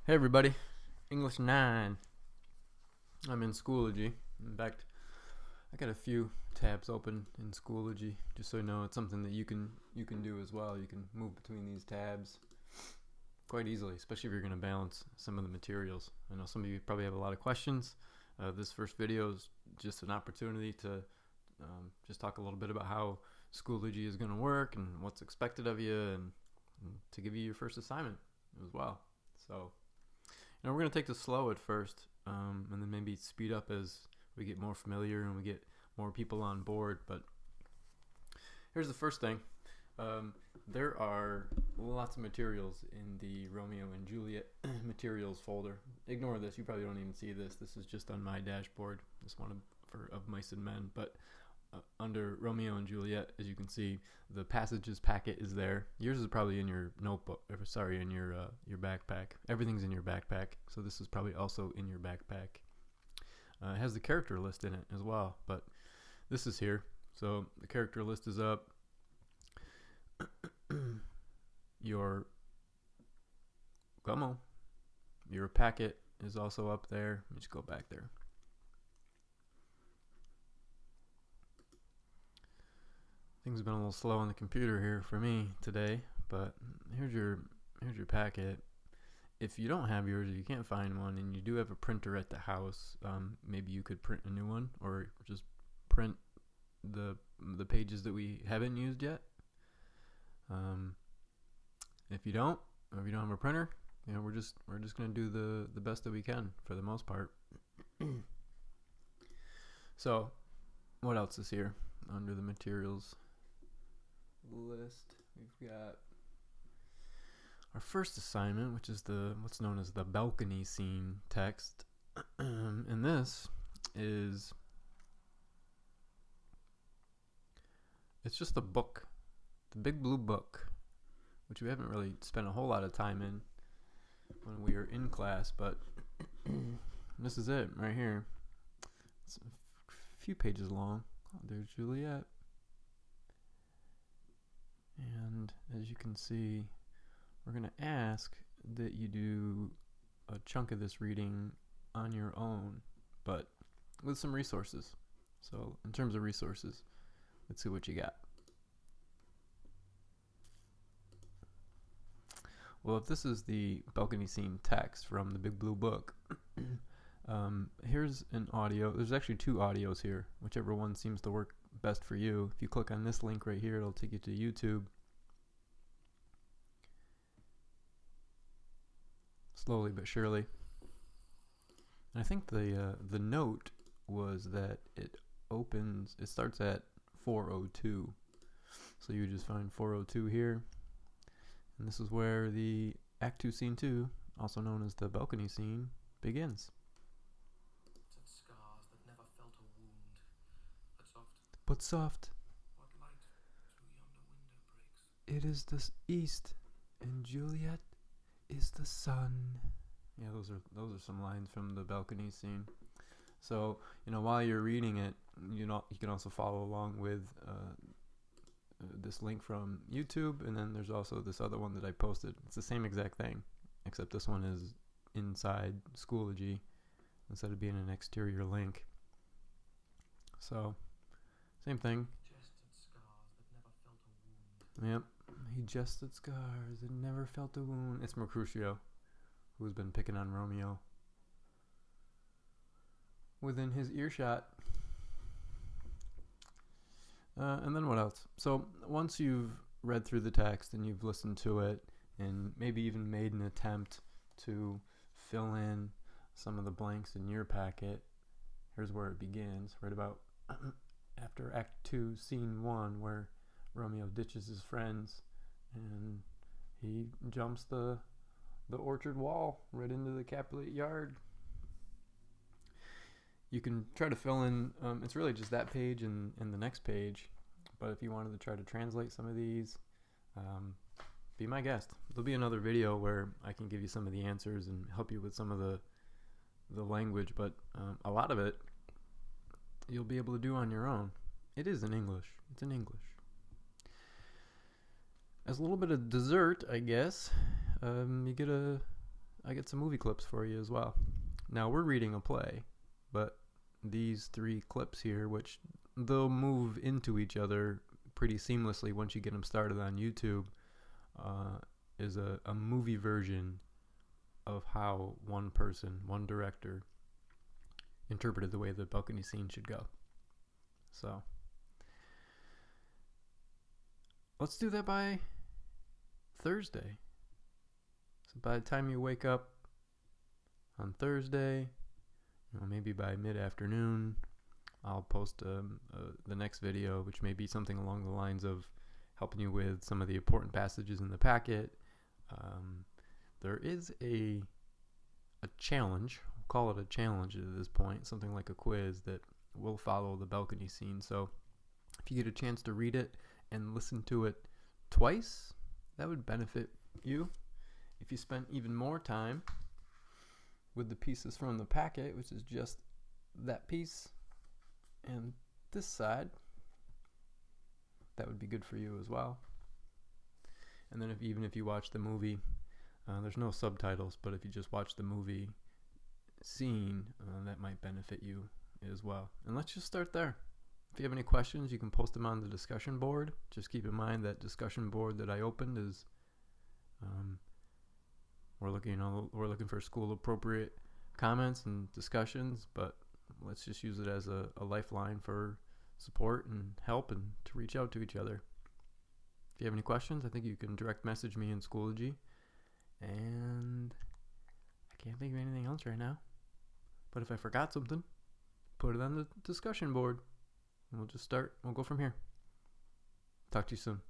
Hey everybody, English 9. I'm in Schoology. In fact, I got a few tabs open in Schoology, just so you know it's something that you can do as well. You can move between these tabs quite easily, especially if you're going to balance some of the materials. I know some of you probably have a lot of questions. This first video is just an opportunity to just talk a little bit about how Schoology is going to work and what's expected of you, and to give you your first assignment as well. So we're going to take this slow at first, and then maybe speed up as we get more familiar and we get more people on board. But here's the first thing. There are lots of materials in the Romeo and Juliet materials folder. Ignore this. You probably don't even see this. This is just on my dashboard. This one of Mice and Men. But under Romeo and Juliet, as you can see, the passages packet is there. Yours is probably in your notebook, in your backpack. Everything's in your backpack, so this is probably also in your backpack. It has the character list in it as well, but this is here. So the character list is up. Your packet is also up there. Let me just go back there. Things have been a little slow on the computer here for me today, but here's your packet. If you don't have yours, or you can't find one, and you do have a printer at the house, maybe you could print a new one, or just print the pages that we haven't used yet. If you don't, or if you don't have a printer, we're just gonna do the best that we can for the most part. So, what else is here under the materials list? We've got our first assignment, which is what's known as the balcony scene text. And this is, it's just a book, the Big Blue Book, which we haven't really spent a whole lot of time in when we were in class, but this is it right here. It's a few pages long. Oh, there's Juliet. And as you can see, we're going to ask that you do a chunk of this reading on your own, but with some resources. So in terms of resources, let's see what you got. Well, if this is the balcony scene text from the Big Blue Book, here's an audio. There's actually two audios here, whichever one seems to work best for you. If you click on this link right here, it'll take you to YouTube. Slowly but surely. And I think the note was that it starts at 4:02. So you just find 4:02 here. And this is where the Act 2, Scene 2, also known as the balcony scene, begins. Scars that never felt a wound, but soft. What light through yonder window breaks? It is the east, and Juliet is the sun. Yeah, those are some lines from the balcony scene. So while you're reading it, you can also follow along with this link from YouTube, and then there's also this other one that I posted. It's the same exact thing, except this one is inside Schoology instead of being an exterior link. So, same thing. Jested scars that never felt a wound. Yep, he jested scars that never felt a wound. It's Mercutio, who's been picking on Romeo within his earshot. And then what else? So once you've read through the text and you've listened to it and maybe even made an attempt to fill in some of the blanks in your packet, here's where it begins, right about after Act 2, Scene 1, where Romeo ditches his friends and he jumps the orchard wall right into the Capulet yard. You can try to fill in, it's really just that page and the next page, but if you wanted to try to translate some of these, be my guest. There'll be another video where I can give you some of the answers and help you with some of the language, but a lot of it you'll be able to do on your own. It is in English. It's in English. As a little bit of dessert, I guess, you get a I get some movie clips for you as well. Now we're reading a play, but these 3 clips here, which they'll move into each other pretty seamlessly once you get them started on YouTube, is a movie version of how one person, one director, interpreted the way the balcony scene should go. So let's do that by Thursday. So by the time you wake up on Thursday, maybe by mid-afternoon, I'll post the next video, which may be something along the lines of helping you with some of the important passages in the packet. There is a challenge, we'll call it a challenge at this point, something like a quiz that will follow the balcony scene. So if you get a chance to read it and listen to it twice, that would benefit you. If you spent even more time with the pieces from the packet, which is just that piece and this side, that would be good for you as well. And then even if you watch the movie, there's no subtitles, but if you just watch the movie scene, that might benefit you as well. And let's just start there. If you have any questions, you can post them on the discussion board. Just keep in mind that discussion board that I opened is we're looking for school appropriate comments and discussions, but let's just use it as a lifeline for support and help and to reach out to each other. If you have any questions, I think you can direct message me in Schoology. And I can't think of anything else right now. But if I forgot something, put it on the discussion board. And we'll just start. We'll go from here. Talk to you soon.